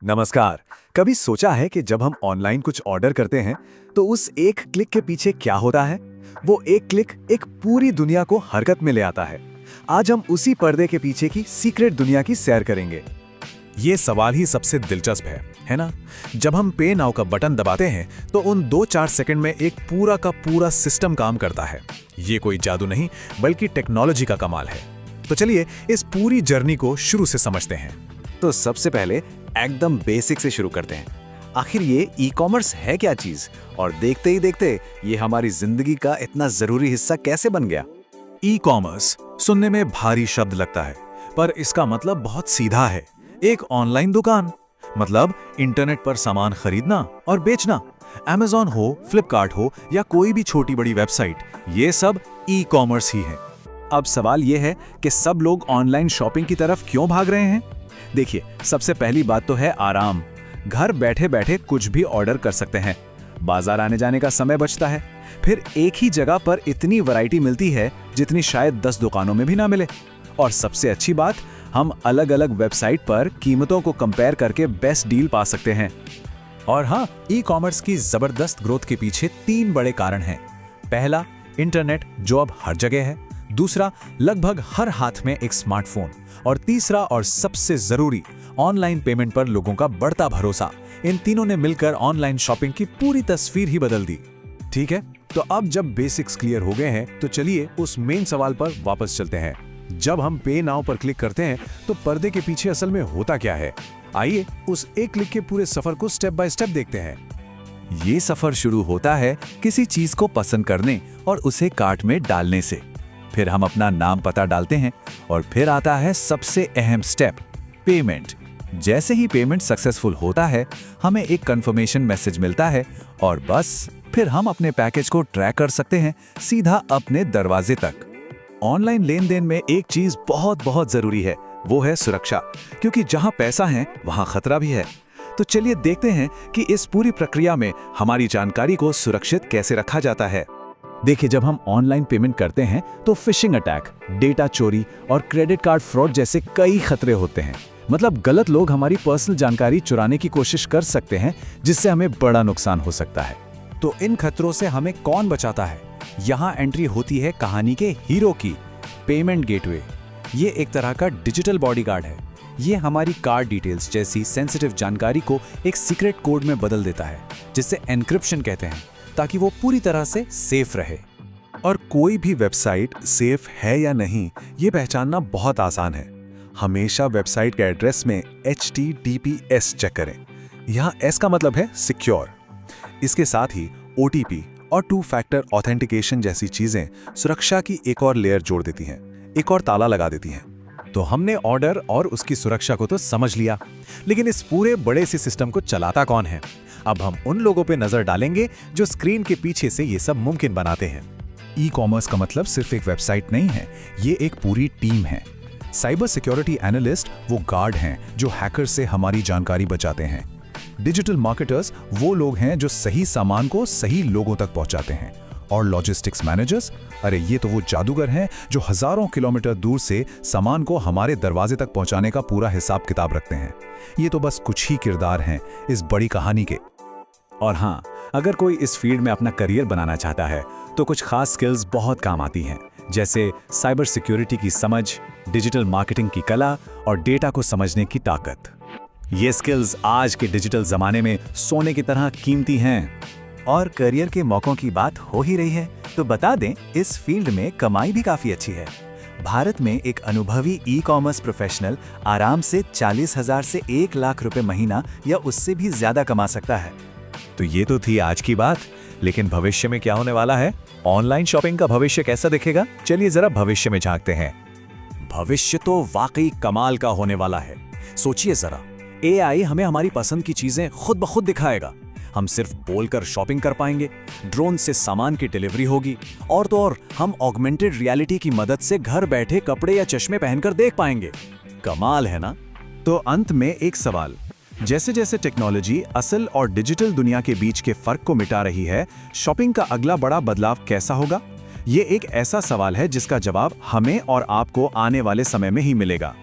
नमस्कार। कभी सोचा है कि जब हम ऑनलाइन कुछ ऑर्डर करते हैं तो उस एक क्लिक के पीछे क्या होता है? वो एक क्लिक एक पूरी दुनिया को हरकत में ले आता है। आज हम उसी पर्दे के पीछे की सीक्रेट दुनिया की सैर करेंगे। ये सवाल ही सबसे दिलचस्प है ना? जब हम पे नाउ का बटन दबाते हैं तो उन 2-4 सेकंड में एक पूरा का पूरा सिस्टम काम करता है। ये कोई जादू नहीं बल्कि टेक्नोलॉजी का कमाल है। तो चलिए इस पूरी जर्नी को शुरू से समझते हैं। तो सबसे पहले एकदम बेसिक से शुरू करते हैं। आखिर ये ई कॉमर्स है क्या चीज, और देखते ही देखते ये हमारी जिंदगी का इतना जरूरी हिस्सा कैसे बन गया? ई कॉमर्स सुनने में भारी शब्द लगता है, पर इसका मतलब बहुत सीधा है। एक ऑनलाइन दुकान, मतलब इंटरनेट पर सामान खरीदना और बेचना। Amazon हो, फ्लिपकार्ट हो या कोई भी छोटी बड़ी वेबसाइट, ये सब ई कॉमर्स ही है। अब सवाल ये है कि सब लोग ऑनलाइन शॉपिंग की तरफ क्यों भाग रहे हैं? देखिए, सबसे पहली बात तो है आराम। घर बैठे बैठे कुछ भी ऑर्डर कर सकते हैं। बाजार आने जाने का समय बचता है। फिर एक ही जगह पर इतनी वैरायटी मिलती है जितनी शायद 10 दुकानों में भी ना मिले। और सबसे अच्छी बात, हम अलग अलग वेबसाइट पर कीमतों को कंपेयर करके बेस्ट डील पा सकते हैं। और हाँ, ई कॉमर्स की जबरदस्त ग्रोथ के पीछे 3 बड़े कारण हैं। पहला, इंटरनेट जो अब हर जगह है। दूसरा, लगभग हर हाथ में एक स्मार्टफोन। और तीसरा और सबसे जरूरी, ऑनलाइन पेमेंट पर लोगों का बढ़ता भरोसा। इन तीनों ने मिलकर ऑनलाइन शॉपिंग की पूरी तस्वीर ही बदल दी। ठीक है, तो अब जब बेसिक्स क्लियर हो गए हैं तो चलिए उस मेन सवाल पर वापस चलते हैं। जब हम पे नाउ पर क्लिक करते हैं तो पर्दे के पीछे असल में होता क्या है? आइए उस एक क्लिक के पूरे सफर को स्टेप बाय स्टेप देखते हैं। ये सफर शुरू होता है किसी चीज को पसंद करने और उसे कार्ट में डालने से। फिर हम अपना नाम पता डालते हैं और फिर आता है सबसे अहम स्टेप, पेमेंट। जैसे ही पेमेंट सक्सेसफुल होता है, हमें एक कंफर्मेशन मैसेज मिलता है और बस फिर हम अपने पैकेज को ट्रैक कर सकते हैं सीधा अपने दरवाजे तक। ऑनलाइन लेन देन में एक चीज बहुत बहुत जरूरी है, वो है सुरक्षा। क्योंकि जहां पैसा है वहां खतरा भी है। तो चलिए देखते हैं कि इस पूरी प्रक्रिया में हमारी जानकारी को सुरक्षित कैसे रखा जाता है। देखिए, जब हम ऑनलाइन पेमेंट करते हैं तो फिशिंग अटैक, डेटा चोरी और क्रेडिट कार्ड फ्रॉड जैसे कई खतरे होते हैं। मतलब गलत लोग हमारी पर्सनल जानकारी चुराने की कोशिश कर सकते हैं, जिससे हमें बड़ा नुकसान हो सकता है। तो इन खतरों से हमें कौन बचाता है? यहाँ एंट्री होती है कहानी के हीरो की, पेमेंट गेटवे। ये एक तरह का डिजिटल बॉडीगार्ड है। ये हमारी कार्ड डिटेल्स जैसी सेंसिटिव जानकारी को एक सीक्रेट कोड में बदल देता है, जिसे एन्क्रिप्शन कहते हैं, ताकि वो पूरी तरह से सेफ रहे। और कोई भी वेबसाइट सेफ है या नहीं, ये पहचानना बहुत आसान है। हमेशा वेबसाइट के एड्रेस में HTTPS चेक करें। यहाँ S का मतलब है सिक्योर। इसके साथ ही OTP और 2 फैक्टर ऑथेंटिकेशन जैसी चीजें सुरक्षा की एक और लेयर जोड़ देती हैं, एक और ताला लगा देती हैं। तो हमने ऑर्डर और उसकी सुरक्षा को तो समझ लिया, लेकिन इस पूरे बड़े से सिस्टम को चलाता कौन है? अब हम उन लोगों पे नजर डालेंगे जो स्क्रीन के पीछे से ये सब मुमकिन बनाते हैं। ई कॉमर्स का मतलब सिर्फ एक वेबसाइट नहीं है, ये एक पूरी टीम है। साइबर सिक्योरिटी एनालिस्ट वो गार्ड हैं जो हैकर से हमारी जानकारी बचाते हैं। डिजिटल मार्केटर्स वो लोग हैं जो सही सामान को सही लोगों तक पहुंचाते हैं। और लॉजिस्टिक्स मैनेजर्स, अरे ये तो वो जादूगर हैं जो हजारों किलोमीटर दूर से सामान को हमारे दरवाजे तक पहुंचाने का पूरा हिसाब किताब रखते हैं। ये तो बस कुछ ही किरदार हैं इस बड़ी कहानी के। और हाँ, अगर कोई इस फील्ड में अपना करियर बनाना चाहता है तो कुछ खास स्किल्स बहुत काम आती हैं, जैसे साइबर सिक्योरिटी की समझ, डिजिटल मार्केटिंग की कला और डेटा को समझने की ताकत। ये स्किल्स आज के डिजिटल जमाने में सोने की तरह कीमती हैं। और करियर के मौकों की बात हो ही रही है तो बता दें, इस फील्ड में कमाई भी काफी अच्छी है। भारत में एक अनुभवी ई कॉमर्स प्रोफेशनल आराम से 40,000 से 1 लाख रुपए महीना या उससे भी ज्यादा कमा सकता है। तो ये तो थी आज की बात, लेकिन भविष्य में क्या होने वाला है? ऑनलाइन शॉपिंग का भविष्य कैसा दिखेगा? चलिए जरा भविष्य में झांकते हैं। भविष्य तो वाकई कमाल का होने वाला है। सोचिए जरा, AI हमें हमारी पसंद की चीजें खुद ब खुद दिखाएगा। हम सिर्फ बोलकर शॉपिंग कर पाएंगे, ड्रोन से सामान की डिलीवरी होगी, और तो और हम ऑगमेंटेड रियलिटी की मदद से घर बैठे कपड़े या चश्मे पहनकर देख पाएंगे। कमाल है ना? तो अंत में एक सवाल, जैसे जैसे टेक्नोलॉजी असल और डिजिटल दुनिया के बीच के फर्क को मिटा रही है, शॉपिंग का अगला बड़ा बदलाव कैसा होगा? ये एक ऐसा सवाल है जिसका जवाब हमें और आपको आने वाले समय में ही मिलेगा।